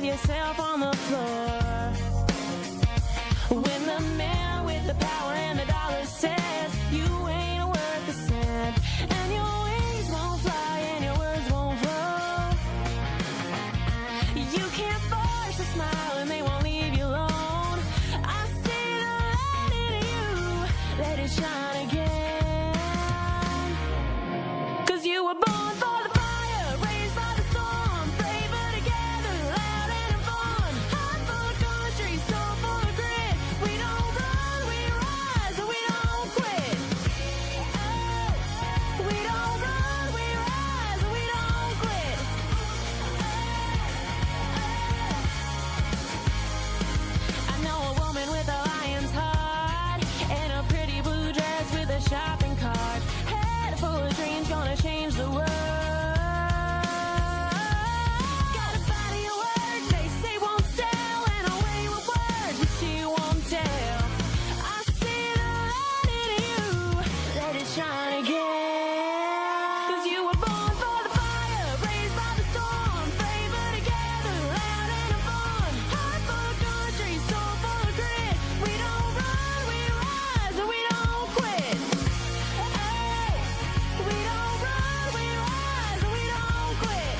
with yourself on the floor. When the man with the power and the dollar says you ain't worth a cent, and your wings won't fly and your words won't flow. You can't force a smile and they won't leave you alone. I see the light in you, let it shine again. 'Cause you were born for the fire, raised by the storm, braver together, loud and in fun. Heart full of country, soul full of grit. We don't run, we rise, and we don't quit. Oh, we don't run, we rise, and we don't quit. I know a woman with a lion's heart and a pretty blue dress with a shopping cart. Head full of dreams, gonna change the world. Got a body of work they say won't sell, and a way with words but she won't tell. I see the light in you, let it shine again. 'Cause you were born for the fire, raised by the storm, braver together, loud and in fun. Heart full of country, soul full of grit. We don't run, we rise, and we don't quit. Hey, we don't run, we rise, and we don't quit.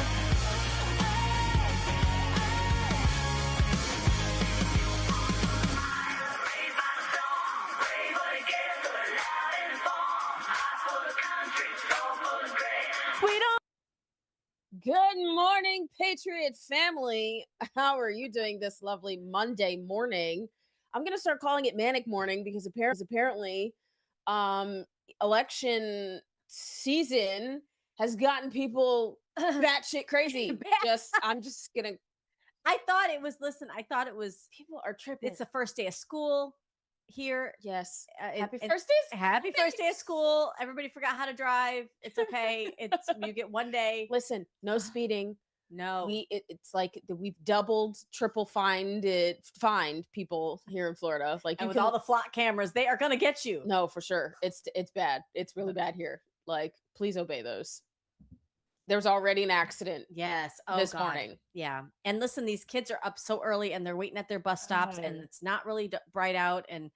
We don't. Good morning, Patriot family. How are you doing this lovely Monday morning? I'm going to start calling it manic morning because apparently election season has gotten people batshit crazy. I'm just going to, I thought it was, people are tripping. it's the first day of school here. Yes. Happy first days. Happy first day of school. Everybody forgot how to drive. It's okay. You get one day. Listen, no speeding. No. It's like we've doubled, triple fined people here in Florida. Like and with all the flock cameras, they are going to get you. No, for sure. It's bad. It's really bad here. Like, please obey those. There's already an accident. Yes. This morning. Yeah. And listen, these kids are up so early and they're waiting at their bus stops and it's not really bright out and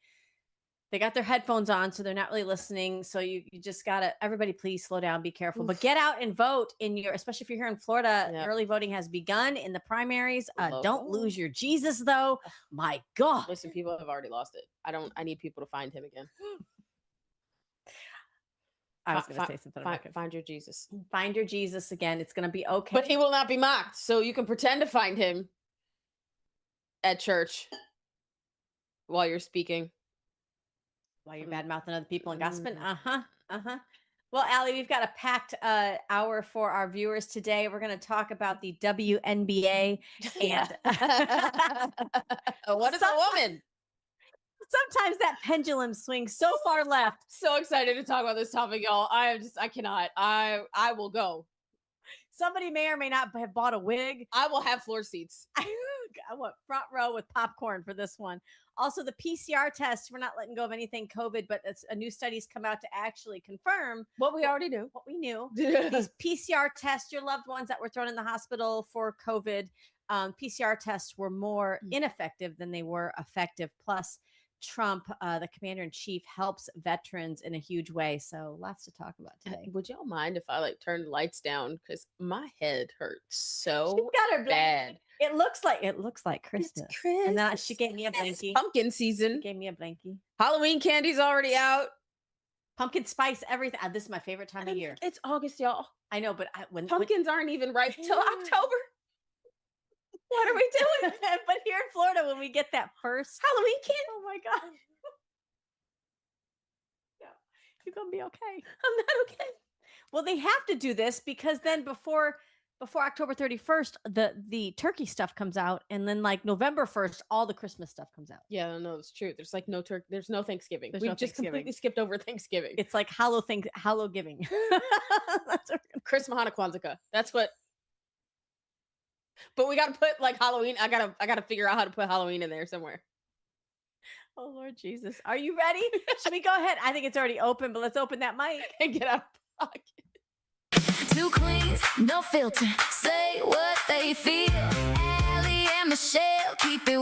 they got their headphones on, so they're not really listening. So you just gotta, everybody please slow down, be careful, but get out and vote especially if you're here in Florida. Yep. Early voting has begun in the primaries. Don't lose your Jesus though. My God. Listen, people have already lost it. I need people to find him again. I was going to say something. Find your Jesus. Find your Jesus again. It's going to be okay. But he will not be mocked. So you can pretend to find him at church while you're speaking. While you're bad mouthing other people and gossiping. Well, Allie, we've got a packed hour for our viewers today. We're going to talk about the WNBA and what is a woman? Sometimes that pendulum swings so far left. So excited to talk about this topic, y'all. I cannot. I will go. Somebody may or may not have bought a wig. I will have floor seats. I want front row with popcorn for this one. Also, the PCR test, we're not letting go of anything COVID, but it's a new study's come out to actually confirm what we already knew. What we knew. These PCR tests, your loved ones that were thrown in the hospital for COVID, PCR tests were more ineffective than they were effective. Plus, Trump, the commander-in-chief, helps veterans in a huge way. So lots to talk about today. Would y'all mind if I turned the lights down? Because my head hurts so She's got her bad. It looks like Christmas. It's Christmas. And then she gave me a blankie. Pumpkin season. Gave me a blankie. Halloween candy's already out. Pumpkin spice, everything. This is my favorite time of year. It's August, y'all. I know, but when pumpkins aren't even ripe till October. What are we doing? But here in Florida, when we get that first Halloween candy, oh my God. No, you're gonna be okay. I'm not okay. Well, they have to do this because then before October 31st, the turkey stuff comes out, and then like November 1st, all the Christmas stuff comes out. Yeah, no, it's true. There's like no turkey. There's no Thanksgiving. There's We no just Thanksgiving. completely skipped over Thanksgiving. It's like Hallow giving. That's Christmas, Hanukkah, Kwanzaa. That's what. But we got to put like Halloween. I gotta figure out how to put Halloween in there somewhere. Oh Lord Jesus, are you ready? Should we go ahead? I think it's already open, but let's open that mic and get out of pocket. Two queens, no filter, say what they feel. Allie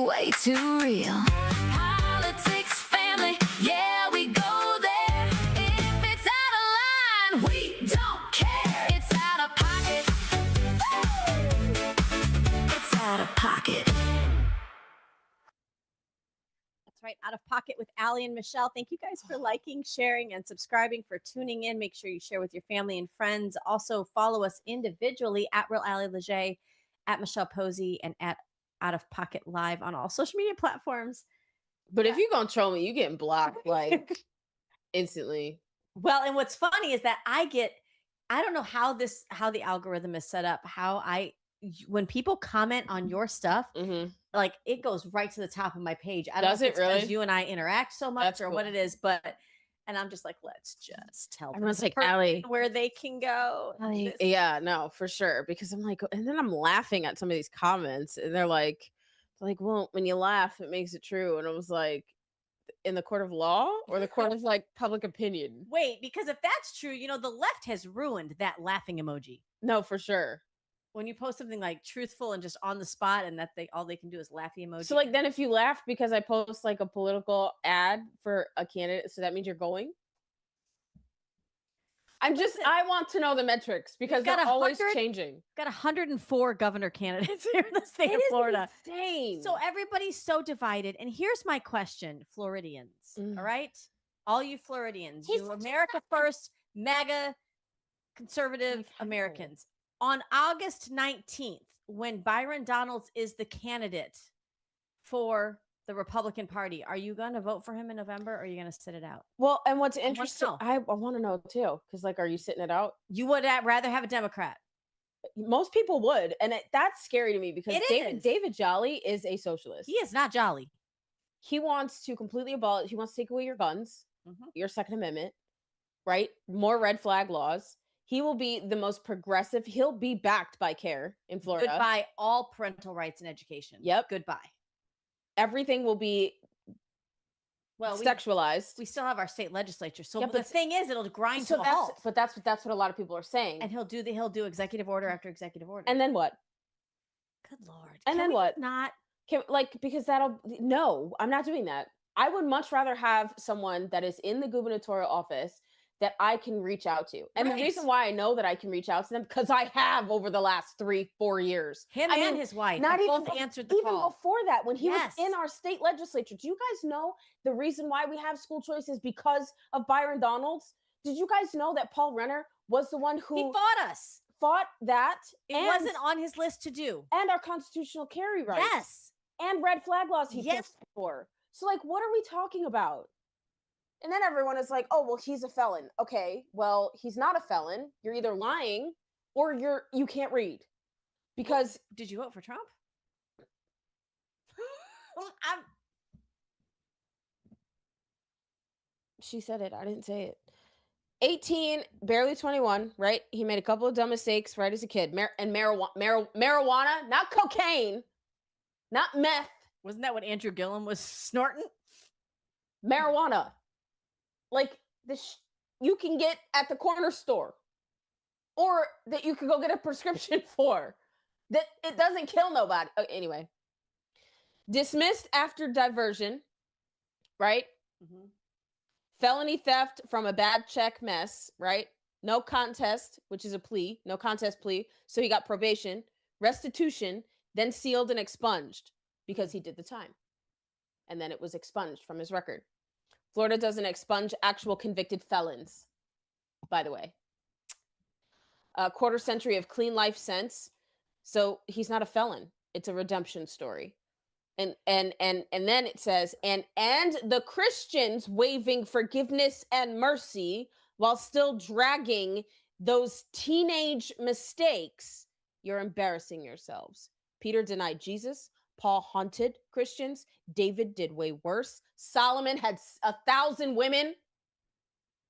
way too real. Politics, family, yeah, we go there. If it's out of line, we don't care. It's out of pocket. It's out of pocket. That's right. Out of Pocket with Allie and Michelle. Thank you guys for liking, sharing, and subscribing, for tuning in. Make sure you share with your family and friends. Also, follow us individually at Real Allie Leger, at Michelle Posey, and at Out of Pocket Live on all social media platforms. But if you're gonna troll me, you getting blocked like instantly. Well, and what's funny is that I don't know how the algorithm is set up, when people comment on your stuff, Mm-hmm. like it goes right to the top of my page. I don't Does know if it it's 'cause really? you and I interact so much That's or cool. what it is, and I'm just like, let's just tell Everyone's this like, person Allie, where they can go. This- yeah, no, for sure. Because I'm like, and then I'm laughing at some of these comments, and they're like, well, when you laugh, it makes it true. And I was like, in the court of law or the court of like public opinion? Wait, because if that's true, the left has ruined that laughing emoji. No, for sure. When you post something like truthful and just on the spot, and that all they can do is laughy emoji. So like, then if you laugh because I post like a political ad for a candidate, so that means you're going? I want to know the metrics because got they're always 100 changing. got 104 governor candidates here in the state It of is Florida. insane. So everybody's so divided. And here's my question, Floridians. Mm. All right. All you Floridians, He's you such a America First, MAGA, conservative Like how? Americans. On August 19th, when Byron Donalds is the candidate for the Republican Party, are you going to vote for him in November, or are you going to sit it out? Well, and what's wanna interesting, know. I want to know too, because like, are you sitting it out? You would rather have a Democrat. Most people would, and that's scary to me because It David is. David Jolly is a socialist. He is not jolly. He wants to completely abolish. He wants to take away your guns, your Second Amendment, right? More red flag laws. He will be the most progressive. He'll be backed by CARE in Florida. Goodbye all parental rights and education. Yep. Goodbye. Everything will be sexualized. We still have our state legislature. So Yeah, the but thing is, it'll grind to a that's halt. but that's what a lot of people are saying. And he'll do executive order after executive order. And then what? Good Lord. And then what? Not. Because no, I'm not doing that. I would much rather have someone that is in the gubernatorial office that I can reach out to. And the reason why I know that I can reach out to them, because I have over the last 3-4 years. Him and his wife not both even answered the even call. before that, when he was Yes. in our state legislature. Do you guys know the reason why we have school choices because of Byron Donalds? Did you guys know that Paul Renner was the one who He fought us. fought that? It wasn't on his list to do. And our constitutional carry rights. Yes. And red flag laws he Yes. pushed for. So like, what are we talking about? And then everyone is like, oh, well, he's a felon. Okay, well, he's not a felon. You're either lying or you can't read. Because Did you vote for Trump? she said it. I didn't say it. 18, barely 21, right? He made a couple of dumb mistakes right as a kid. Marijuana, not cocaine, not meth. Wasn't that what Andrew Gillum was snorting? Marijuana. Like you can get at the corner store, or that you can go get a prescription for, that it doesn't kill nobody. Anyway, dismissed after diversion, right? Felony theft from a bad check mess, right? No contest, which is a plea, no contest plea. So he got probation, restitution, then sealed and expunged because he did the time. And then it was expunged from his record. Florida doesn't expunge actual convicted felons, by the way. A quarter century of clean life since. So he's not a felon. It's a redemption story. And then it says, and the Christians waiving forgiveness and mercy while still dragging those teenage mistakes. You're embarrassing yourselves. Peter denied Jesus. Paul haunted Christians. David did way worse. Solomon had 1,000 women.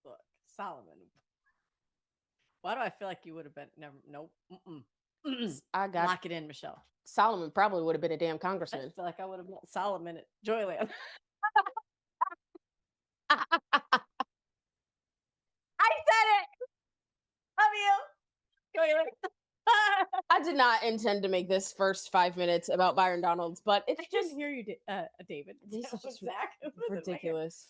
Look, Solomon. Why do I feel like you would have been? Never. Nope. I got Lock it in, Michelle. Solomon probably would have been a damn I congressman. feel like I would have met Solomon at Joyland. I said it. Love you. Joyland. I did not intend to make this first 5 minutes about Byron Donalds, but it's I just didn't hear you, David. this That is was just Zach. It wasn't Megan. ridiculous.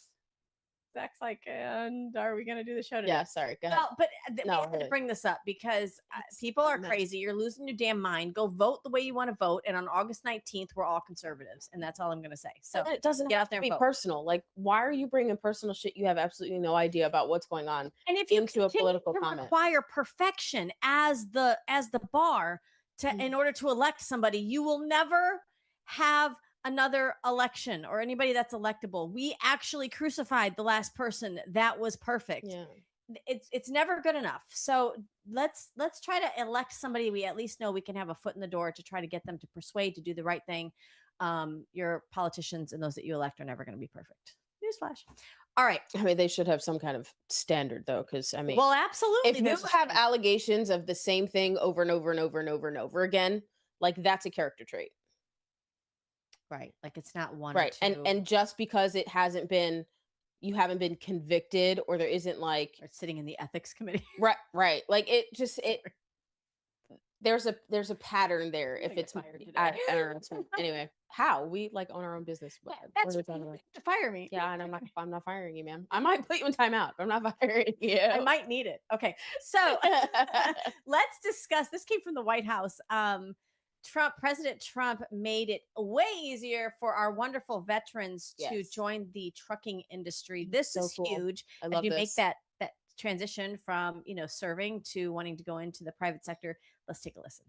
Zach's like, and are we going to do the show today? Yeah, sorry. Go ahead. Well, but we No, have to really. bring this up because It's people are a mess. crazy. You're losing your damn mind. Go vote the way you want to vote. And on August 19th, we're all conservatives. And that's all I'm going to say. So And it doesn't get have out there to and be vote. personal. Like, why are you bringing personal shit you have absolutely no idea about what's going on And if you into a continue political to comment? require perfection as the bar to Mm. in order to elect somebody, you will never have another election or anybody that's electable. We actually crucified the last person that was perfect. Yeah. It's never good enough. So let's try to elect somebody we at least know we can have a foot in the door to try to get them to persuade to do the right thing. Your politicians and those that you elect are never going to be perfect. Newsflash. All right. I mean, they should have some kind of standard, though, because, I mean, Well, absolutely. if you there's a have standard. allegations of the same thing over and over and over and over and over again, like, that's a character trait. Right. Like it's not one Right. or two. And just because it hasn't been, you haven't been convicted, or there isn't like, or sitting in the ethics committee. right. Like, it just, there's a pattern there. I'm If gonna it's get fired today. I don't know. Anyway, how we like own our own business. Yeah, What that's are we you talking about? have to fire me. Yeah, and I'm not firing you, man. I might put you in timeout, but I'm not firing you. I might need it. Okay. So let's discuss. This came from the White House. President Trump made it way easier for our wonderful veterans to Yes. join the trucking industry. This So is cool. huge. I As love you make this. that transition from, serving to wanting to go into the private sector. Let's take a listen.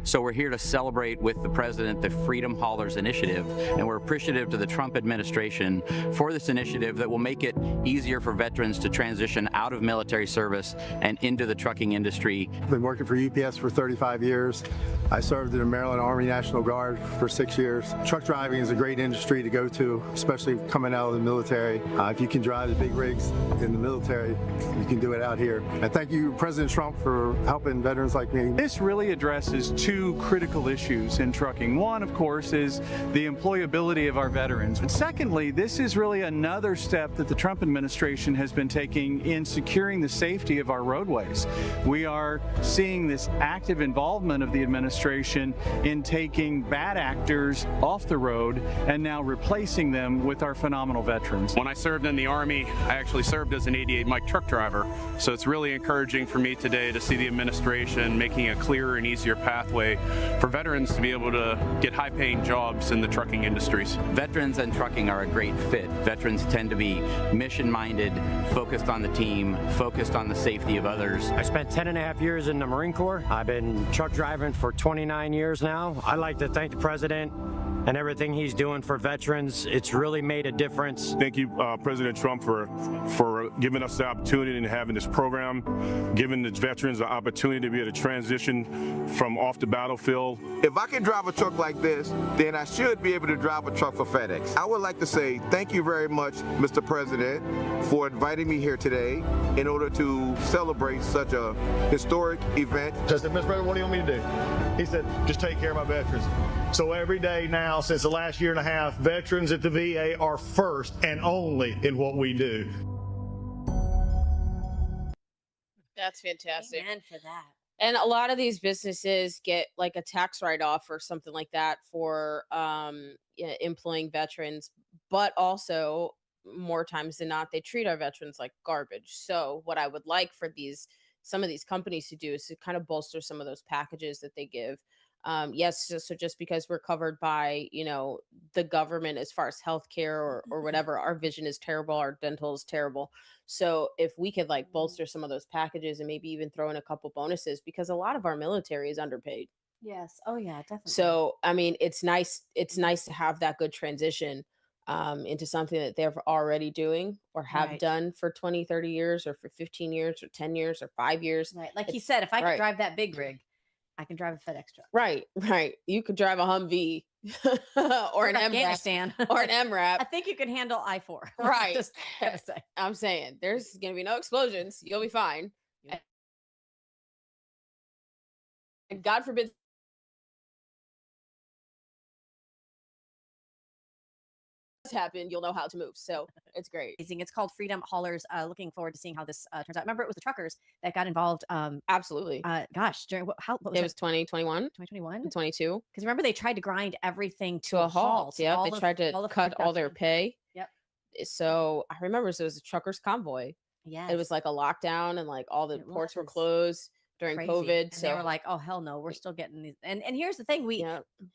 So we're here to celebrate with the president the Freedom Haulers Initiative, and we're appreciative to the Trump administration for this initiative that will make it easier for veterans to transition out of military service and into the trucking industry. I've been working for UPS for 35 years. I served in the Maryland Army National Guard for 6 years. Truck driving is a great industry to go to, especially coming out of the military. If you can drive the big rigs in the military, you can do it out here. And thank you, President Trump, for helping veterans like me. This really addresses two critical issues in trucking. One, of course, is the employability of our veterans. But secondly, this is really another step that the Trump administration has been taking in securing the safety of our roadways. We are seeing this active involvement of the administration in taking bad actors off the road and now replacing them with our phenomenal veterans. When I served in the Army, I actually served as an 88 mic truck driver. So it's really encouraging for me today to see the administration making a clearer and easier pathway for veterans to be able to get high-paying jobs in the trucking industries. Veterans and trucking are a great fit. Veterans tend to be mission-minded, focused on the team, focused on the safety of others. I spent 10.5 years in the Marine Corps. I've been truck driving for 29 years now. I'd like to thank the president and everything he's doing for veterans. It's really made a difference. Thank you, President Trump, for giving us the opportunity and having this program, giving the veterans the opportunity to be able to transition from off the battlefield. If I can drive a truck like this, then I should be able to drive a truck for FedEx. I would like to say thank you very much, Mr. President, for inviting me here today in order to celebrate such a historic event. I said, Mr. President, what do you want me to do? He said, just take care of my veterans. So every day now, since the last year and a half, veterans at the VA are first and only in what we do. That's fantastic. Amen for that. And a lot of these businesses get like a tax write-off or something like that for employing veterans, but also more times than not, they treat our veterans like garbage. So what I would like for some of these companies to do is to kind of bolster some of those packages that they give. Yes, so just because we're covered by, the government as far as healthcare or whatever, our vision is terrible, our dental is terrible. So if we could like bolster some of those packages and maybe even throw in a couple bonuses, because a lot of our military is underpaid. Yes. Oh yeah, definitely. So, I mean, it's nice to have that good transition into something that they're already doing or have Right. done for 20, 30 years or for 15 years or 10 years or 5 years. Right. Like he It's- said, if I could right. drive that big rig, I can drive a FedEx truck. Right. You could drive a Humvee or an MRAP Afghanistan. or an I MRAP. think you can handle I-4. Right. Just gotta say. I'm saying there's going to be no explosions. You'll be fine. And God forbid. 'Cause happen, you'll know how to move. So it's great. It's called Freedom Haulers. Looking forward to seeing how this turns out. Remember, it was the truckers that got involved. Absolutely. Gosh, during what was It was 2021, 2021, 22 because remember they tried to grind everything to a halt. Yeah, they tried to cut all their pay. Yep. So I remember, so it was a truckers convoy. Yeah, it was like a lockdown, and like all the It ports were was. closed during Crazy. COVID. And So they were like, "Oh hell no, we're still getting these." And here's the thing: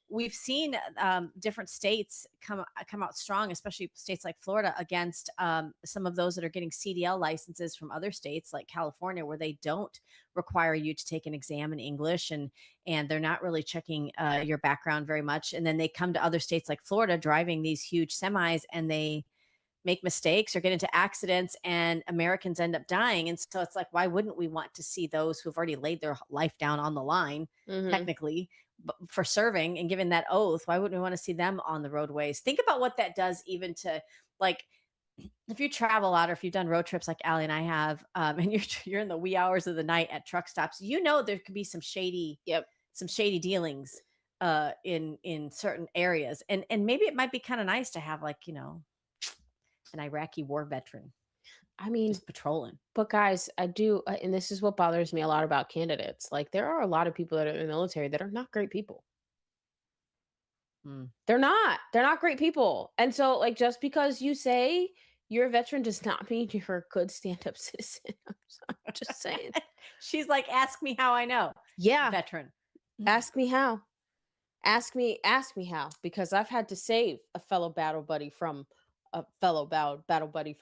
we've seen different states come out strong, especially states like Florida, against some of those that are getting CDL licenses from other states like California, where they don't require you to take an exam in English, and they're not really checking your background very much. And then they come to other states like Florida, driving these huge semis, and they make mistakes or get into accidents, and Americans end up dying. And so it's like, why wouldn't we want to see those who've already laid their life down on the line, technically, for serving and giving that oath? Why wouldn't we want to see them on the roadways? Think about what that does even to, like, if you travel a lot, or if you've done road trips like Allie and I have, and you're in the wee hours of the night at truck stops, there could be some shady dealings in certain areas. And maybe it might be kind of nice to have, like, an Iraqi war veteran. I mean, just patrolling. But guys, I do, and this is what bothers me a lot about candidates. Like, there are a lot of people that are in the military that are not great people. They're not great people. And so, like, just because you say you're a veteran does not mean you're a good stand-up citizen. I'm just saying. She's like, ask me how I know. Yeah. Veteran. Ask me how. Ask me how, because I've had to save a fellow battle buddy from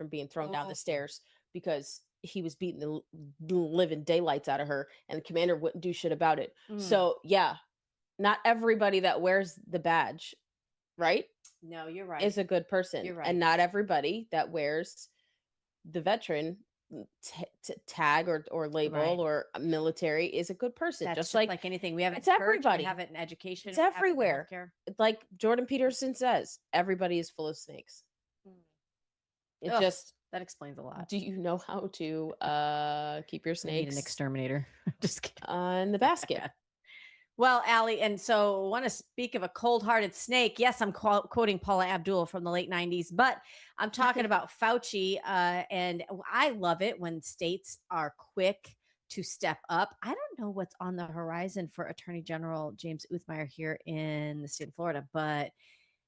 being thrown down the stairs because he was beating the living daylights out of her, and the commander wouldn't do shit about it. So yeah, not everybody that wears the badge, right? No, you're right. Is a good person. You're right. And not everybody that wears the veteran tag or label or military is a good person. That's just like anything. We have it. It's everybody. We have it in education. It's everywhere. Like Jordan Peterson says, everybody is full of snakes. That explains a lot. Do you know how to keep your snakes? I need an exterminator. Just kidding. In the basket. Well, Allie, and so I want to speak of a cold-hearted snake. Yes, I'm quoting Paula Abdul from the late 90s, but I'm talking about Fauci, and I love it when states are quick to step up. I don't know what's on the horizon for Attorney General James Uthmeier here in the state of Florida, but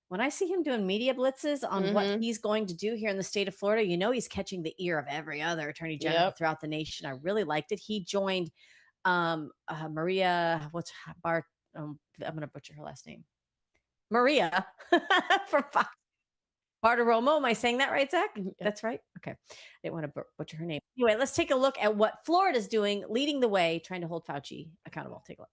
when I see him doing media blitzes on what he's going to do here in the state of Florida, he's catching the ear of every other attorney general throughout the nation. I really liked it. He joined Maria, I'm going to butcher her last name. Maria from Fox. Bartiromo. Am I saying that right, Zach? That's right. Okay. I didn't want to butcher her name. Anyway, let's take a look at what Florida's doing, leading the way, trying to hold Fauci accountable. Take a look.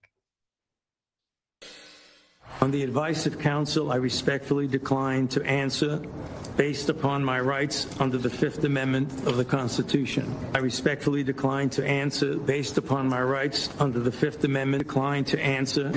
On the advice of counsel, I respectfully decline to answer based upon my rights under the Fifth Amendment of the Constitution. I respectfully decline to answer based upon my rights under the Fifth Amendment. Decline to answer.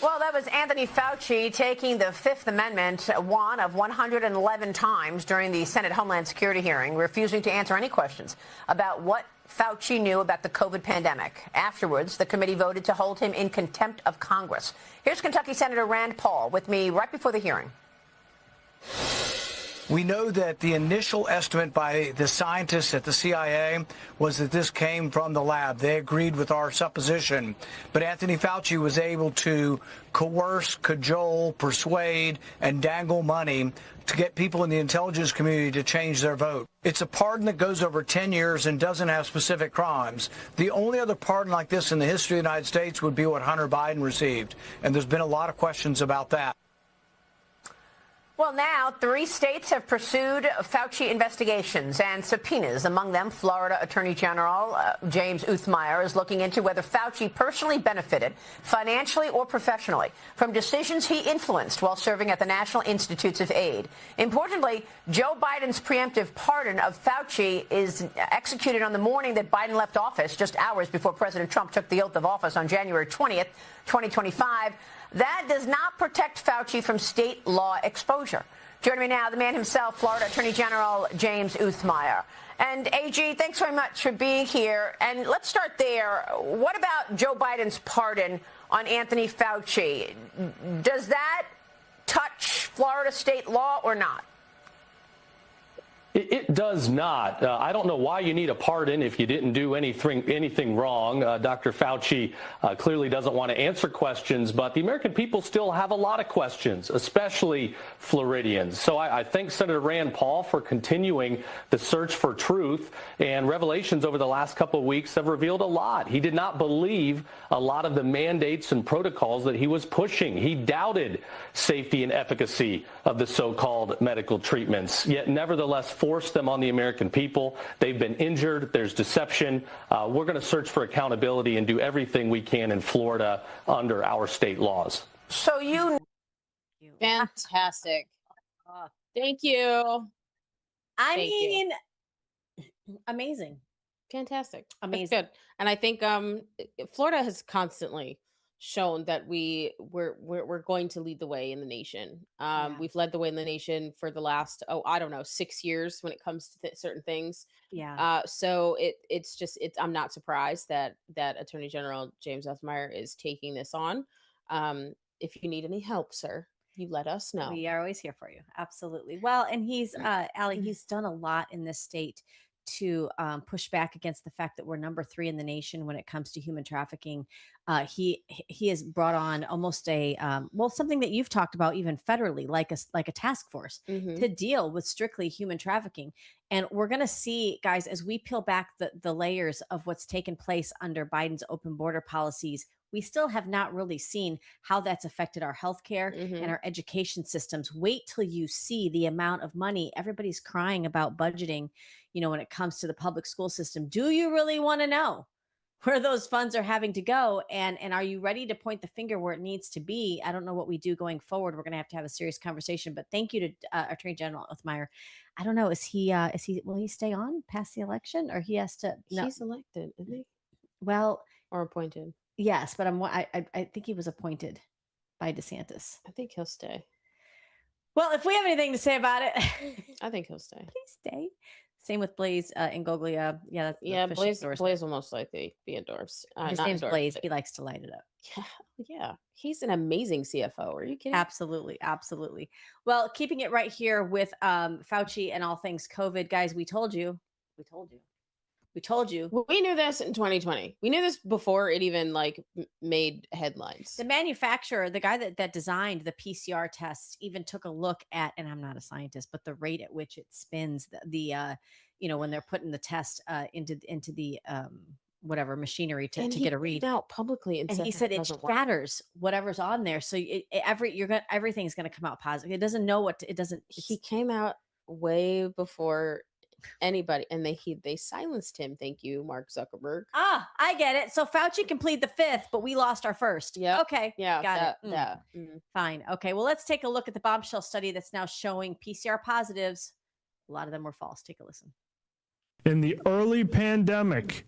Well, that was Anthony Fauci taking the Fifth Amendment one of 111 times during the Senate Homeland Security hearing, refusing to answer any questions about what Fauci knew about the COVID pandemic. Afterwards, the committee voted to hold him in contempt of Congress. Here's Kentucky Senator Rand Paul with me right before the hearing. We know that the initial estimate by the scientists at the CIA was that this came from the lab. They agreed with our supposition. But Anthony Fauci was able to coerce, cajole, persuade, and dangle money to get people in the intelligence community to change their vote. It's a pardon that goes over 10 years and doesn't have specific crimes. The only other pardon like this in the history of the United States would be what Hunter Biden received. And there's been a lot of questions about that. Well, now 3 states have pursued Fauci investigations and subpoenas. Among them, Florida Attorney General James Uthmeier is looking into whether Fauci personally benefited, financially or professionally, from decisions he influenced while serving at the National Institutes of Aid. Importantly, Joe Biden's preemptive pardon of Fauci is executed on the morning that Biden left office, just hours before President Trump took the oath of office on January 20th, 2025. That does not protect Fauci from state law exposure. Joining me now, the man himself, Florida Attorney General James Uthmeier. And AG, thanks very much for being here. And let's start there. What about Joe Biden's pardon on Anthony Fauci? Does that touch Florida state law or not? It does not. I don't know why you need a pardon if you didn't do anything wrong. Dr. Fauci clearly doesn't want to answer questions, but the American people still have a lot of questions, especially Floridians. So I thank Senator Rand Paul for continuing the search for truth, and revelations over the last couple of weeks have revealed a lot. He did not believe a lot of the mandates and protocols that he was pushing. He doubted safety and efficacy of the so-called medical treatments, yet nevertheless forced them on the American people. They've been injured. There's deception. We're going to search for accountability and do everything we can in Florida under our state laws. So fantastic. Thank you. I mean, amazing. Fantastic. Amazing. That's good. And I think Florida has constantly shown that we're going to lead the way in the nation. We've led the way in the nation for the last 6 years when it comes to certain things. Yeah. So it's I'm not surprised that Attorney General James Uthmeier is taking this on. If you need any help, sir, you let us know. We are always here for you. Absolutely. Well, and he's Allie, he's done a lot in this state to push back against the fact that we're number 3 in the nation when it comes to human trafficking. He has brought on almost something that you've talked about even federally, like a task force to deal with strictly human trafficking. And we're going to see, guys, as we peel back the layers of what's taken place under Biden's open border policies, we still have not really seen how that's affected our healthcare and our education systems. Wait till you see the amount of money everybody's crying about budgeting, when it comes to the public school system. Do you really want to know where those funds are having to go? And are you ready to point the finger where it needs to be? I don't know what we do going forward. We're going to have a serious conversation, but thank you to Attorney General Uthmeier. I don't know. Will he stay on past the election, or he has to? No. He's elected, isn't he? Well, or appointed. Yes, but I think he was appointed by DeSantis. I think he'll stay. Well, if we have anything to say about it, I think he'll stay. Please stay. Same with Blaze Ingoglia. Blaze will most likely be endorsed. His name's Blaze. He likes to light it up. Yeah. He's an amazing CFO. Are you kidding? Absolutely. Well, keeping it right here with Fauci and all things COVID, guys, we told you. We knew this in 2020. We knew this before it even made headlines. The manufacturer, the guy that designed the PCR test, even took a look at, and I'm not a scientist, but the rate at which it spins when they're putting the test into the whatever machinery to get a read out publicly, and he said it shatters whatever's on there. So everything's going to come out positive. It doesn't know what it doesn't. He came out way before anybody, and they silenced him. Thank you, Mark Zuckerberg. I get it. So Fauci can plead the 5th, but we lost our 1st. Yeah. Okay. Yeah. Got it. Fine. Okay. Well, let's take a look at the bombshell study that's now showing PCR positives. A lot of them were false. Take a listen. In the early pandemic,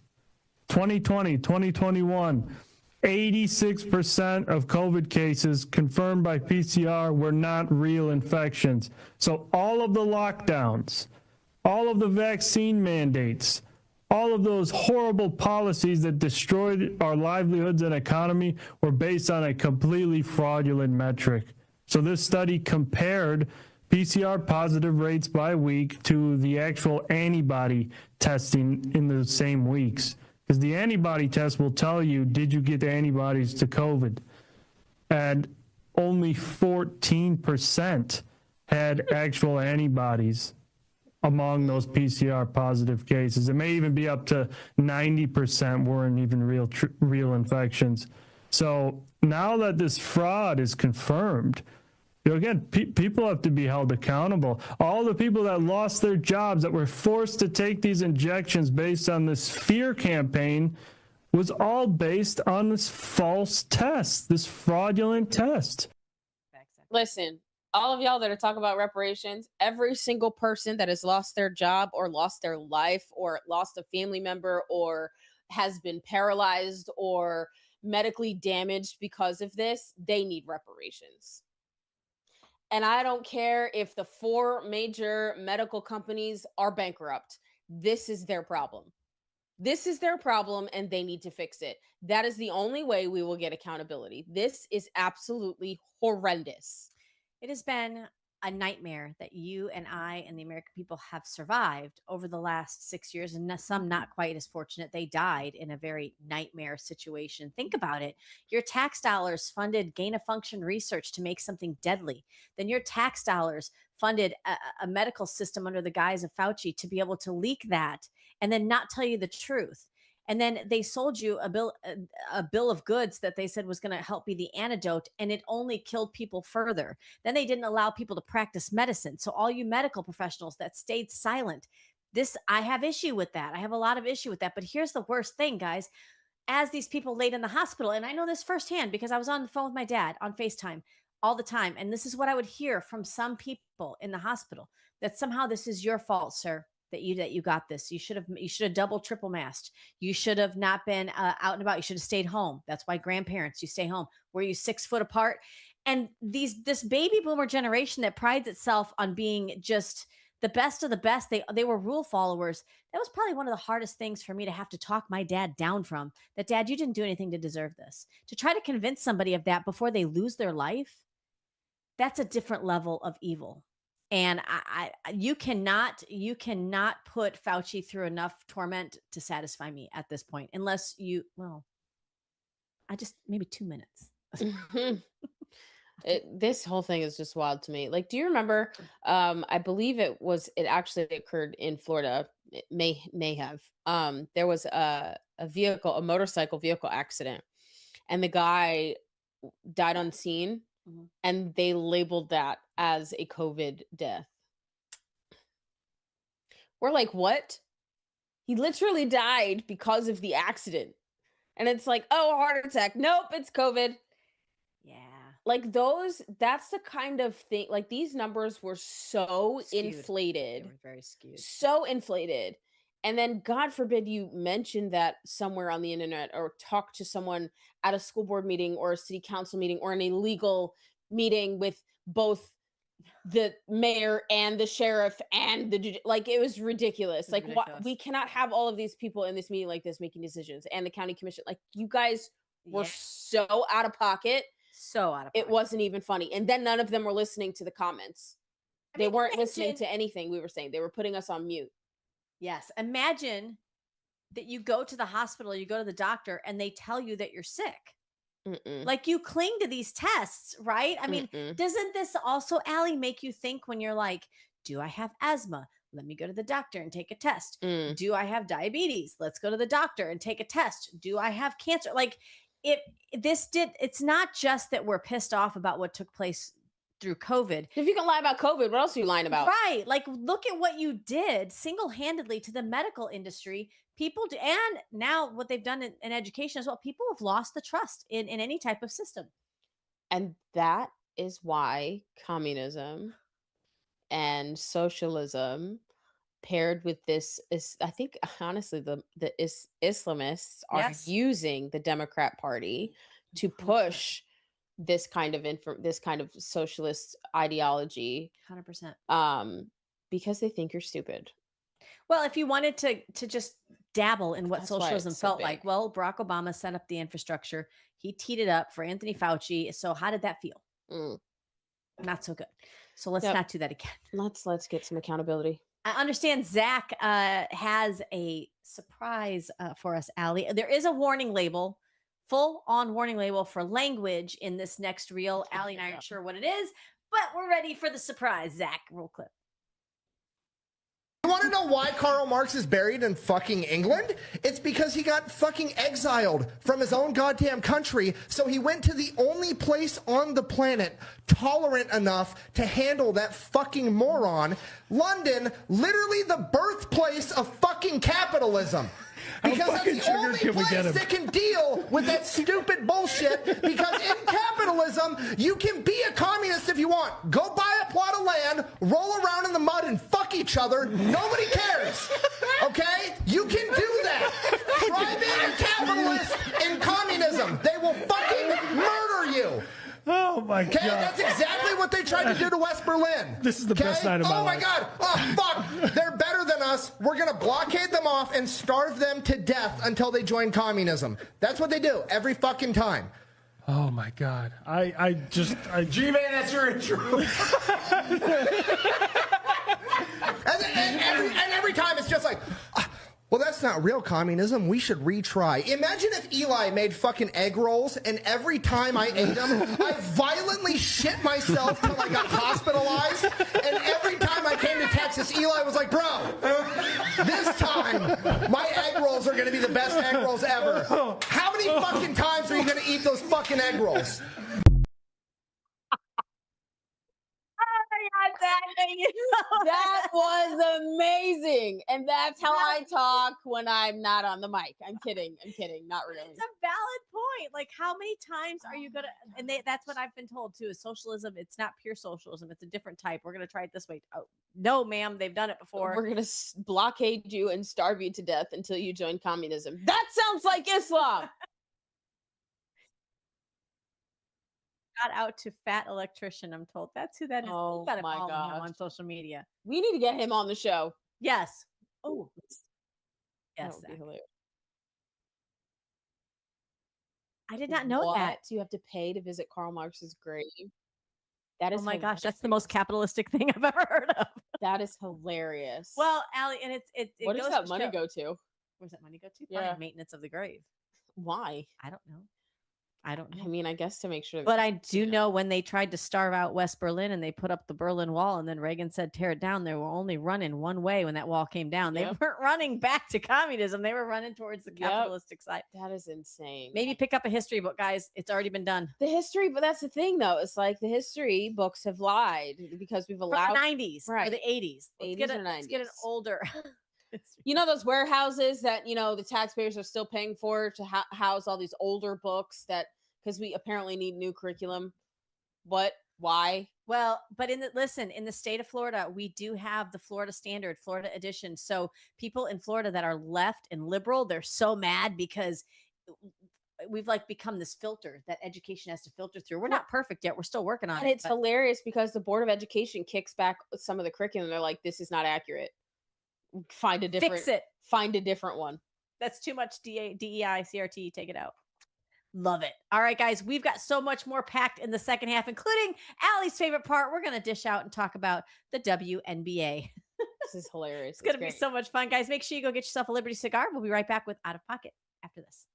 2020, 2021, 86% of COVID cases confirmed by PCR were not real infections. So all of the lockdowns, all of the vaccine mandates, all of those horrible policies that destroyed our livelihoods and economy were based on a completely fraudulent metric. So this study compared PCR positive rates by week to the actual antibody testing in the same weeks. Because the antibody test will tell you, did you get the antibodies to COVID? And only 14% had actual antibodies among those PCR positive cases. It may even be up to 90% weren't even real infections. So now that this fraud is confirmed, again, people have to be held accountable. All the people that lost their jobs, that were forced to take these injections based on this fear campaign, was all based on this false test, this fraudulent test. Listen, all of y'all that are talking about reparations, every single person that has lost their job or lost their life or lost a family member or has been paralyzed or medically damaged because of this, they need reparations. And I don't care if the 4 major medical companies are bankrupt. This is their problem. This is their problem, and they need to fix it. That is the only way we will get accountability. This is absolutely horrendous. It has been a nightmare that you and I and the American people have survived over the last 6 years, and some not quite as fortunate. They died in a very nightmare situation. Think about it. Your tax dollars funded gain-of-function research to make something deadly. Then your tax dollars funded a medical system under the guise of Fauci to be able to leak that and then not tell you the truth. And then they sold you a bill of goods that they said was going to help be the antidote, and it only killed people further. Then they didn't allow people to practice medicine. So all you medical professionals that stayed silent, I have issue with that. I have a lot of issue with that. But here's the worst thing, guys. As these people laid in the hospital, and I know this firsthand because I was on the phone with my dad on FaceTime all the time, and this is what I would hear from some people in the hospital, that somehow this is your fault, sir. That you got this. You should have double, triple masked. You should have not been out and about. You should have stayed home. That's why grandparents, you stay home. Were you 6 foot apart? And this baby boomer generation that prides itself on being just the best of the best. They were rule followers. That was probably one of the hardest things for me to have to talk my dad down from. That, Dad, you didn't do anything to deserve this. To try to convince somebody of that before they lose their life, that's a different level of evil. And you cannot put Fauci through enough torment to satisfy me at this point, unless maybe 2 minutes. This whole thing is just wild to me. Like, do you remember? I believe it actually occurred in Florida. It may have. There was a motorcycle vehicle accident, and the guy died on scene. Mm-hmm. And they labeled that as a COVID death. We're like, what? He literally died because of the accident. And it's like, oh, heart attack. Nope, it's COVID. Yeah. Like that's the kind of thing, like these numbers were so skewed. Inflated. They were very skewed. So inflated. And then God forbid you mention that somewhere on the internet or talk to someone at a school board meeting or a city council meeting or an illegal meeting with both the mayor and the sheriff and it was ridiculous. We cannot have all of these people in this meeting like this making decisions, and the county commission. Like, you guys were so out of pocket. So out of pocket. It wasn't even funny. And then none of them were listening to the comments. They weren't listening to anything we were saying. They were putting us on mute. Yes. Imagine that you go to the hospital, you go to the doctor, and they tell you that you're sick. Mm-mm. Like, you cling to these tests, right? I mean, doesn't this also, Allie, make you think when you're like, do I have asthma? Let me go to the doctor and take a test. Do I have diabetes? Let's go to the doctor and take a test. Do I have cancer? Like, it's not just that we're pissed off about what took place through COVID. If you can lie about COVID, what else are you lying about? Right. Like, look at what you did single-handedly to the medical industry. People do, and now what they've done in education as well. People have lost the trust in any type of system. And that is why communism and socialism paired with this is, I think, honestly, the Islamists are using the Democrat Party to push this kind of socialist ideology. 100%. Because they think you're stupid. Well, if you wanted to just dabble in what socialism felt like, well, Barack Obama set up the infrastructure. He teed it up for Anthony Fauci. So how did that feel? Not so good. So let's not do that again. Let's get some accountability. I understand Zach has a surprise for us, Allie. There is a warning label, full-on warning label for language in this next reel. Allie and I aren't sure what it is, but we're ready for the surprise. Zach, roll clip. You want to know why Karl Marx is buried in fucking England? It's because he got fucking exiled from his own goddamn country, so he went to the only place on the planet tolerant enough to handle that fucking moron. London, literally the birthplace of fucking capitalism. Because that's the only place that can deal with that stupid bullshit. Because in capitalism, you can be a communist if you want. Go buy a plot of land, roll around in the mud, and fuck each other. Nobody cares. Okay? You can do that. Try being a capitalist in communism. They will fucking murder you. Oh my God. Okay, that's exactly what they tried tried to do to West Berlin. This is the best night of my life. Oh my God. Oh, fuck. They're better than us. We're going to blockade them off and starve them to death until they join communism. That's what they do every fucking time. Oh my God. G-Man, that's your intro. and every time it's just like, well, that's not real communism. We should retry. Imagine if Eli made fucking egg rolls, and every time I ate them, I violently shit myself till I got hospitalized. And every time I came to Texas, Eli was like, bro, this time my egg rolls are going to be the best egg rolls ever. How many fucking times are you going to eat those fucking egg rolls? That was amazing. And that's how I talk when I'm not on the mic. I'm kidding. Not really. It's a valid point. Like, how many times are you going to, and that's what I've been told too, is socialism. It's not pure socialism. It's a different type. We're going to try it this way. Oh, no, ma'am. They've done it before. We're going to blockade you and starve you to death until you join communism. That sounds like Islam. Shout out to Fat Electrician, I'm told. That's who that is. Oh, You gotta my follow him gosh. on social media. We need to get him on the show. Yes. Oh, That yes. would be hilarious. I did not know that. You have to pay to visit Karl Marx's grave. That is Oh my gosh, that's the most capitalistic thing I've ever heard of. That is hilarious. Well, Allie, and it what goes does that to money show- go to? Where's that money go to? Yeah. Probably maintenance of the grave. Why? I don't know. I don't know. I mean, I guess to make sure. But I do know when they tried to starve out West Berlin and they put up the Berlin Wall and then Reagan said tear it down, they were only running one way when that wall came down. They Yep. weren't running back to communism. They were running towards the Yep. capitalistic side. That is insane. Maybe pick up a history book, guys. It's already been done. The history, but that's the thing, though. It's like the history books have lied because we've From allowed the 90s or right. the 80s. Let's 80s get, or let's get an 90s. older. You know those warehouses that the taxpayers are still paying for to house all these older books that because we apparently need new curriculum. What? Why? Well, but in the state of Florida, we do have the Florida Standard, Florida Edition. So people in Florida that are left and liberal, they're so mad because we've like become this filter that education has to filter through. We're not perfect yet. We're still working on And it. it's hilarious because the Board of Education kicks back some of the curriculum. They're like, this is not accurate. Find a different Fix it. Find a different one. That's too much DEI, CRT. Take it out. Love it. All right, guys, we've got so much more packed in the second half, including Allie's favorite part. We're going to dish out and talk about the WNBA. This is hilarious. It's going to be so much fun, guys. Make sure you go get yourself a Liberty cigar. We'll be right back with Out of Pocket after this.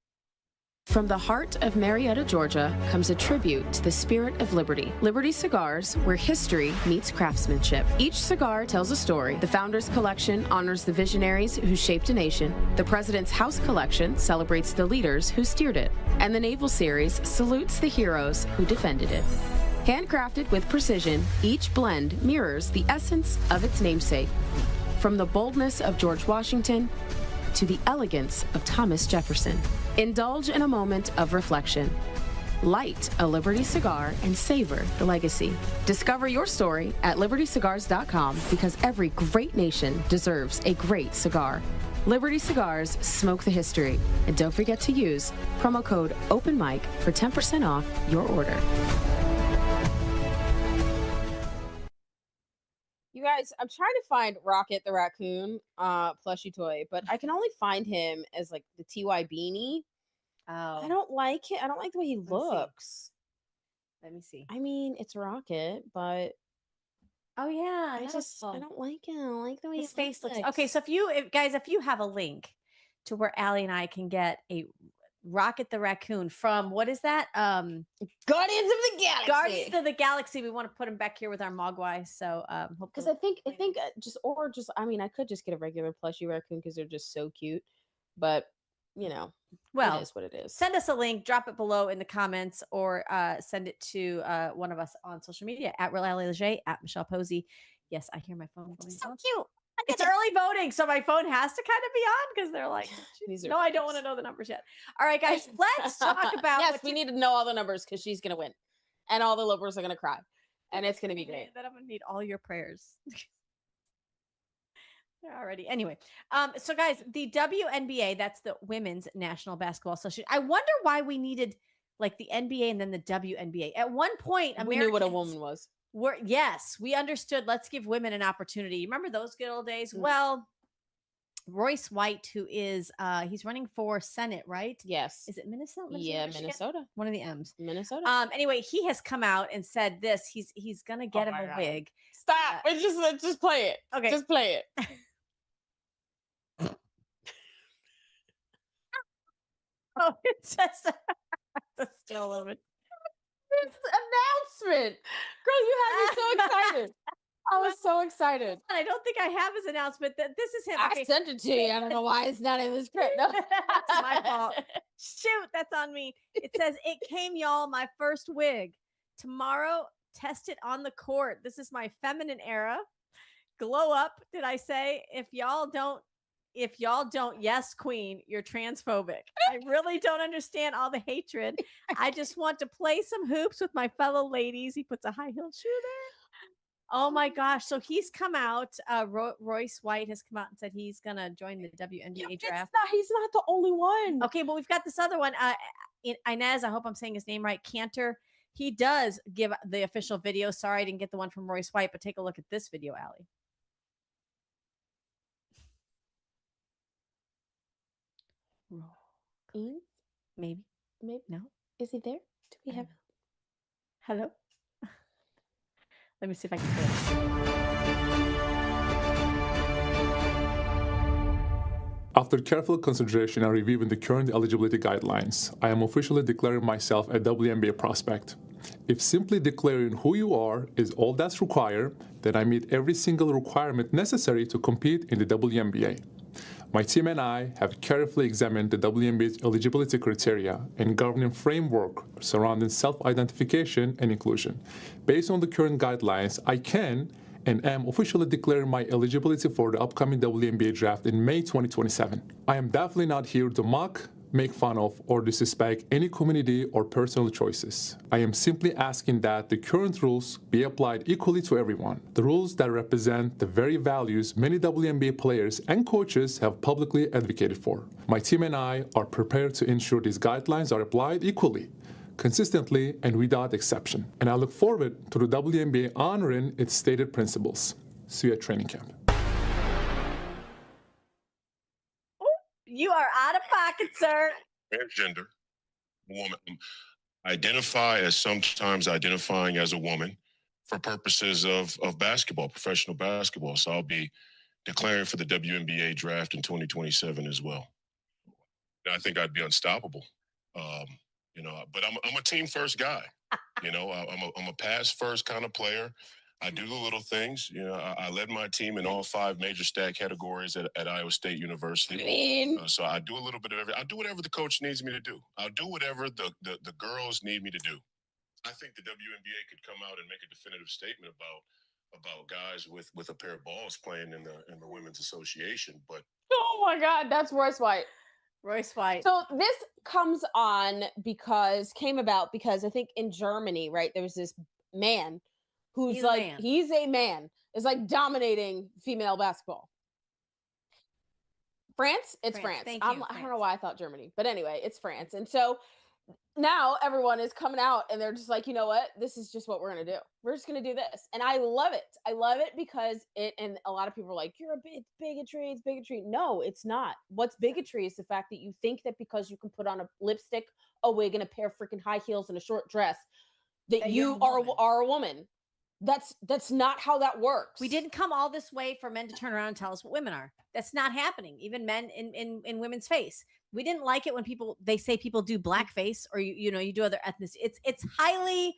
From the heart of Marietta, Georgia, comes a tribute to the spirit of liberty. Liberty Cigars, where history meets craftsmanship. Each cigar tells a story. The Founders Collection honors the visionaries who shaped a nation. The President's House Collection celebrates the leaders who steered it. And the Naval Series salutes the heroes who defended it. Handcrafted with precision, each blend mirrors the essence of its namesake. From the boldness of George Washington to the elegance of Thomas Jefferson. Indulge in a moment of reflection. Light a Liberty cigar and savor the legacy. Discover your story at libertycigars.com because every great nation deserves a great cigar. Liberty Cigars, smoke the history. And don't forget to use promo code OpenMic for 10% off your order. You guys, I'm trying to find Rocket the raccoon plushie toy, but I can only find him as like the TY beanie. Oh, I don't like it. I don't like the way he looks. Let me see. I mean, it's Rocket, but oh yeah, I don't like it. I don't like the way his face looks. Okay, so if you have a link to where Allie and I can get a Rocket the raccoon from what is that? Guardians of the Galaxy. Guardians of the Galaxy. We want to put him back here with our Mogwai. So because I think I mean I could just get a regular plushie raccoon because they're just so cute, but well, it is what it is. Send us a link, drop it below in the comments, or send it to one of us on social media at Real Allie Leger, at Michelle Posey. Yes, I hear my phone. So cute. It's early voting, so my phone has to kind of be on because they're like, no, I don't want to know the numbers yet. All right, guys, let's talk about. Yes, we need to know all the numbers because she's gonna win, and all the liberals are gonna cry, and it's gonna be great. Then I'm gonna need all your prayers. Already. Anyway, so guys, the WNBA, that's the Women's National Basketball Association. I wonder why we needed like the NBA and then the WNBA. At one point, we knew what a woman was. Yes, we understood. Let's give women an opportunity. You remember those good old days? Well, Royce White, who is he's running for Senate, right? Yes. Is it Minnesota? Yeah, Michigan? Minnesota. One of the M's. Minnesota. Anyway, he has come out and said this. He's gonna get him a wig. Stop. Just play it. Okay. Just play it. Oh, it's just still a little bit. This announcement. Girl, you had me so excited. I was so excited. I don't think I have his announcement. That this is him. I sent it to you. I don't know why it's not in the script. No. That's my fault. Shoot, that's on me. It says, "It came, y'all, my first wig. Tomorrow, test it on the court. This is my feminine era. Glow up, did I say? If y'all don't, yes, queen, you're transphobic. I really don't understand all the hatred. I just want to play some hoops with my fellow ladies." He puts a high heel shoe there. Oh my gosh. So he's come out. Royce White has come out and said he's going to join the WNBA draft. He's not the only one. Okay, but we've got this other one. Inez, I hope I'm saying his name right. Cantor. He does give the official video. Sorry, I didn't get the one from Royce White, but take a look at this video, Allie. Maybe. No. Is he there? Do we have? Hello. Let me see if I can play it. After careful consideration and reviewing the current eligibility guidelines, I am officially declaring myself a WNBA prospect. If simply declaring who you are is all that's required, then I meet every single requirement necessary to compete in the WNBA. My team and I have carefully examined the WNBA's eligibility criteria and governing framework surrounding self-identification and inclusion. Based on the current guidelines, I can and am officially declaring my eligibility for the upcoming WNBA draft in May 2027. I am definitely not here to mock, make fun of, or disrespect any community or personal choices. I am simply asking that the current rules be applied equally to everyone. The rules that represent the very values many WNBA players and coaches have publicly advocated for. My team and I are prepared to ensure these guidelines are applied equally, consistently, and without exception. And I look forward to the WNBA honoring its stated principles. See you at training camp. You are out of pocket, sir. Transgender woman, identify as sometimes identifying as a woman for purposes of basketball, professional basketball. So I'll be declaring for the WNBA draft in 2027 as well. I think I'd be unstoppable. But I'm a team first guy. I'm a pass first kind of player. I do the little things. I led my team in all 5 major stat categories at Iowa State University. So I do a little bit of everything. I'll do whatever the coach needs me to do. I'll do whatever the girls need me to do. I think the WNBA could come out and make a definitive statement about guys with a pair of balls playing in the Women's Association. But Oh my God, that's Royce White. Royce White. So this came about because I think in Germany, right, there was this man who's he's a man, is like dominating female basketball. France? It's France. Thank I you, don't know why I thought Germany, but anyway, it's France. And so now everyone is coming out and they're just like, you know what? This is just what we're going to do. We're just going to do this. And I love it. I love it because and a lot of people are like, you're bigotry. It's bigotry. No, it's not. What's bigotry is the fact that you think that because you can put on a lipstick, a wig, and a pair of freaking high heels and a short dress, that you are a woman. That's not how that works. We didn't come all this way for men to turn around and tell us what women are. That's not happening. Even men in women's face. We didn't like it when they say people do blackface or you do other ethnicity. It's highly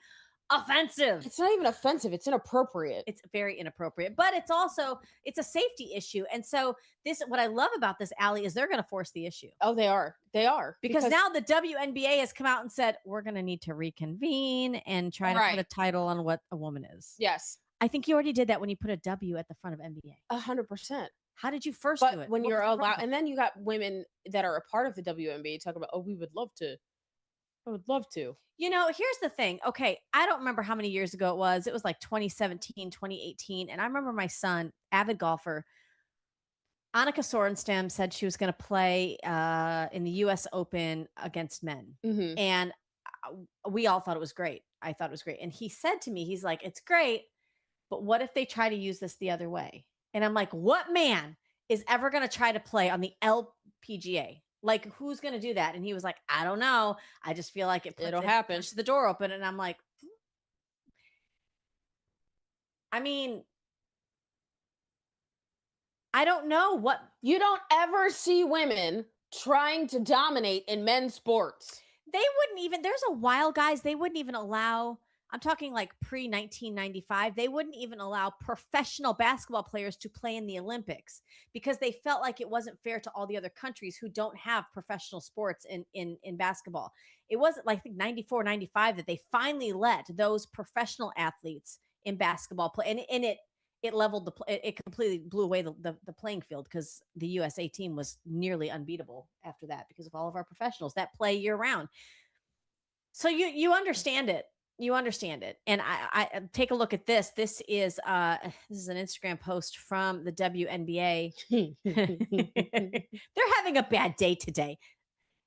offensive. It's not even offensive. It's inappropriate. It's very inappropriate, but it's a safety issue. And so what I love about this, Allie, is they're going to force the issue. Oh, they are. Because now the WNBA has come out and said, we're going to need to reconvene and try to put a title on what a woman is. Yes. I think you already did that when you put a W at the front of NBA. 100%. How did you first do it? When you're allowed, and then you got women that are a part of the WNBA talk about, we would love to. I would love to. Here's the thing. Okay, I don't remember how many years ago it was. It was like 2017, 2018. And I remember my son, avid golfer, Annika Sorenstam, said she was going to play in the U.S. Open against men. Mm-hmm. And we all thought it was great. I thought it was great. And he said to me, he's like, it's great, but what if they try to use this the other way? And I'm like, what man is ever going to try to play on the LPGA? Like, who's going to do that? And he was like, I don't know. I just feel like it'll happen. The door open. And I'm like, I mean, I don't know what. You don't ever see women trying to dominate in men's sports. They wouldn't even, there's a while, guys, they wouldn't even allow, I'm talking like pre-1995, they wouldn't even allow professional basketball players to play in the Olympics because they felt like it wasn't fair to all the other countries who don't have professional sports in basketball. It wasn't like, I think 94, 95 that they finally let those professional athletes in basketball play. And it leveled it completely blew away the playing field because the USA team was nearly unbeatable after that because of all of our professionals that play year round. So you understand it. You understand it. And I take a look at this. This is an Instagram post from the WNBA. They're having a bad day today.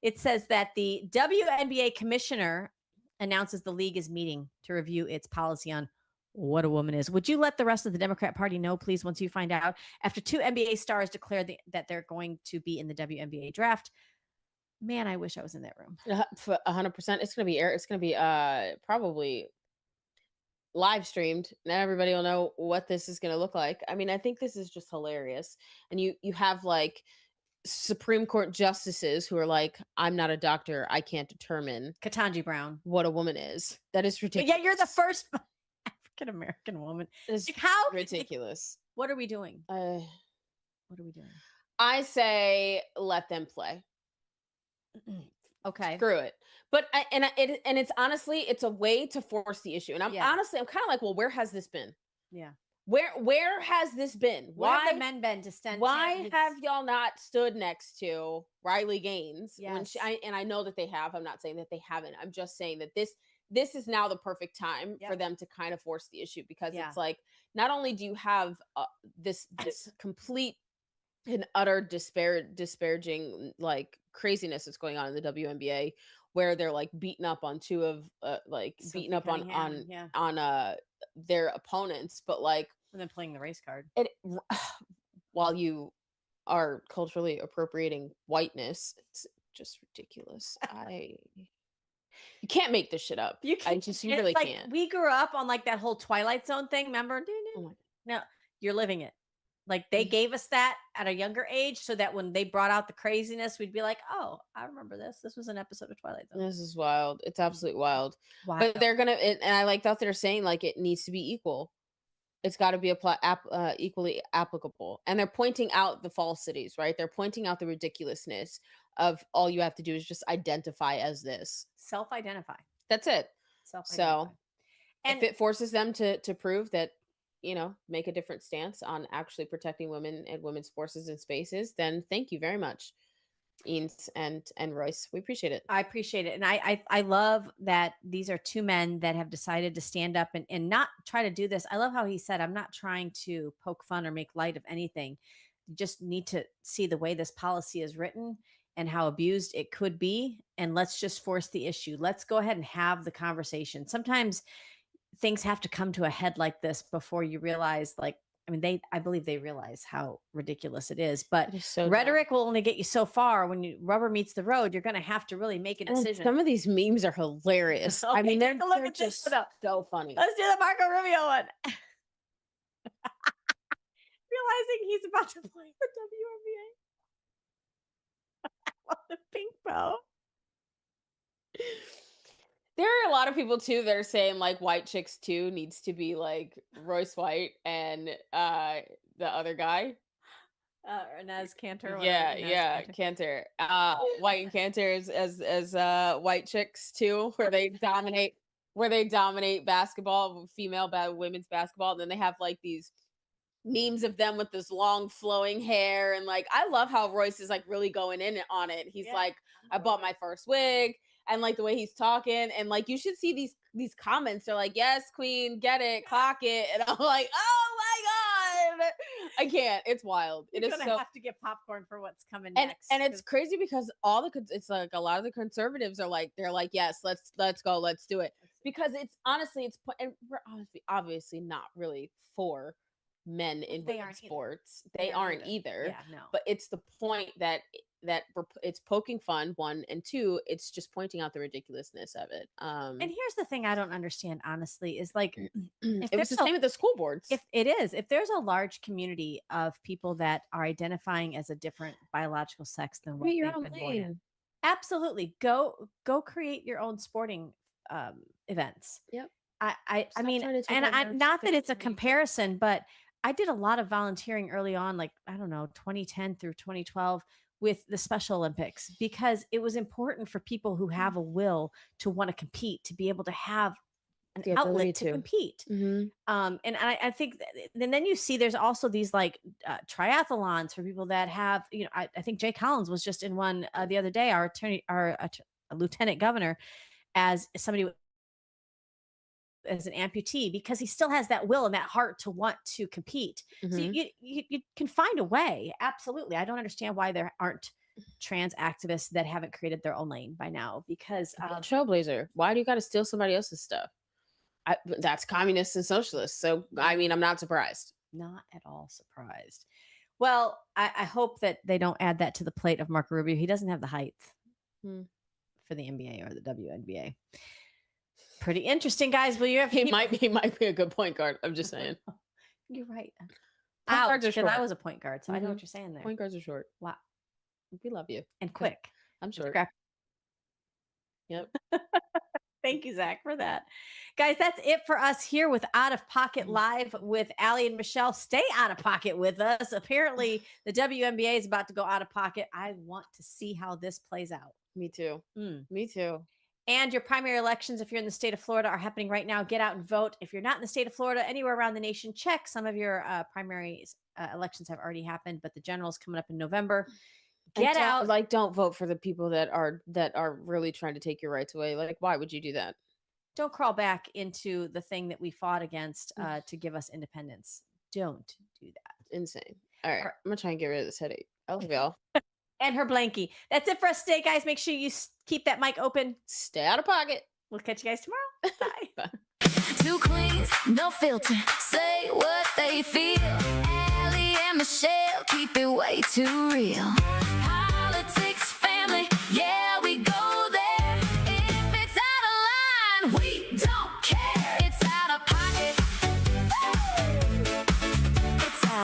It says that the WNBA commissioner announces the league is meeting to review its policy on what a woman is. Would you let the rest of the Democrat Party know, please, once you find out? After 2 NBA stars declared that they're going to be in the WNBA draft. Man, I wish I was in that room. 100%. It's going to be It's going to be probably live streamed, and everybody will know what this is going to look like. I mean, I think this is just hilarious. And you have like Supreme Court justices who are like, I'm not a doctor. I can't determine Ketanji Brown what a woman is. That is ridiculous. Yeah, you're the first African American woman. It's like, how ridiculous. What are we doing? What are we doing? I say let them play. Okay. Screw it. But it's honestly, it's a way to force the issue. And I'm honestly, I'm kind of like, well, where has this been? Yeah. Where has this been? Why have the men been to stand? Why have y'all not stood next to Riley Gaines? Yes. And I know that they have. I'm not saying that they haven't. I'm just saying that this is now the perfect time for them to kind of force the issue because it's like, not only do you have this complete and utter disparaging like craziness that's going on in the WNBA where they're like beating up on two of beating up on their opponents, but like and then playing the race card. While you are culturally appropriating whiteness, it's just ridiculous. You can't make this shit up. You really like, can't. We grew up on like that whole Twilight Zone thing. Remember? No, you're living it. Like they gave us that at a younger age so that when they brought out the craziness, we'd be like, oh, I remember this. This was an episode of Twilight Zone. This is wild. It's absolutely wild. But they're going to, and I like that they're saying like it needs to be equal. It's got to be equally applicable. And they're pointing out the falsities, right? They're pointing out the ridiculousness of all you have to do is just identify as this. Self-identify. That's it. Self-identify. So if it forces them to prove that, make a different stance on actually protecting women and women's forces and spaces, then thank you very much, Eanes and Royce. We appreciate it. I appreciate it. And I love that these are 2 men that have decided to stand up and not try to do this. I love how he said, I'm not trying to poke fun or make light of anything. You just need to see the way this policy is written and how abused it could be. And let's just force the issue. Let's go ahead and have the conversation. Sometimes things have to come to a head like this before you realize, like, I mean, I believe they realize how ridiculous it is, but rhetoric will only get you so far. When rubber meets the road, you're going to have to really make a decision. Some of these memes are hilarious. Okay, I mean, they're just so funny. Let's do the Marco Rubio one. Realizing he's about to play for WNBA. I love the pink bow. There are a lot of people too that are saying like White Chicks 2 needs to be like Royce White and the other guy. Inez Cantor. Cantor. White and Cantor as White Chicks 2, where they dominate basketball, women's basketball. And then they have like these memes of them with this long flowing hair. And like, I love how Royce is like really going in on it. He's like, I bought my first wig. And like the way he's talking, and like you should see these comments. They're like, "Yes, Queen, get it, clock it," and I'm like, "Oh my god, I can't. It's wild. You're It is gonna so. have to get popcorn for what's coming And next. and it's crazy because it's like a lot of the conservatives are like they're like, yes, let's go, let's do it, because it's honestly and we're obviously not really for men in They aren't either. sports. They aren't either. Yeah, no. But it's the point that it's poking fun, one, and two, it's just pointing out the ridiculousness of it. And here's the thing I don't understand, honestly, is like it was the same with the school boards. If there's a large community of people that are identifying as a different biological sex than what Create your they've own been born in, lane. absolutely go create your own sporting events. Yep. I Stop mean, trying to take and on our not that it's a space. comparison, but I did a lot of volunteering early on, like, I don't know, 2010 through 2012 with the Special Olympics, because it was important for people who have a will to want to compete, to be able to have an The ability outlet to to. compete. And I think, and then you see there's also these like triathlons for people that have, I think Jay Collins was just in one the other day, our lieutenant governor, as somebody as an amputee, because he still has that will and that heart to want to compete. So you can find a way. Absolutely. I don't understand why there aren't trans activists that haven't created their own lane by now, because trailblazer. Why do you got to steal somebody else's stuff? That's communists and socialists. So I mean, I'm not surprised. Not at all surprised. Well, I hope that they don't add that to the plate of Marco Rubio. He doesn't have the height for the NBA or the WNBA. Pretty interesting, guys. Will you have he might be a good point guard. I'm just saying. You're right. Point guards are Because I short. was a point guard, so I know what you're saying there. Point guards are short. Wow. We love you. And quick. I'm short. Yep. Thank you, Zach, for that. Guys, that's it for us here with Out of Pocket Live with Allie and Michelle. Stay out of pocket with us. Apparently, the WNBA is about to go out of pocket. I want to see how this plays out. Me too. Me too. And your primary elections, if you're in the state of Florida, are happening right now. Get out and vote. If you're not in the state of Florida, anywhere around the nation, check. Some of your primaries elections have already happened, but the general's coming up in November. Get out. Like, don't vote for the people that are really trying to take your rights away. Like, why would you do that? Don't crawl back into the thing that we fought against to give us independence. Don't do that. Insane. All right. I'm going to try and get rid of this headache. I love y'all. And her blankie. That's it for us today, guys. Make sure you keep that mic open. Stay out of pocket. We'll catch you guys tomorrow. Bye. Two queens, no filter. Say what they feel. Allie and Michelle keep it way too real.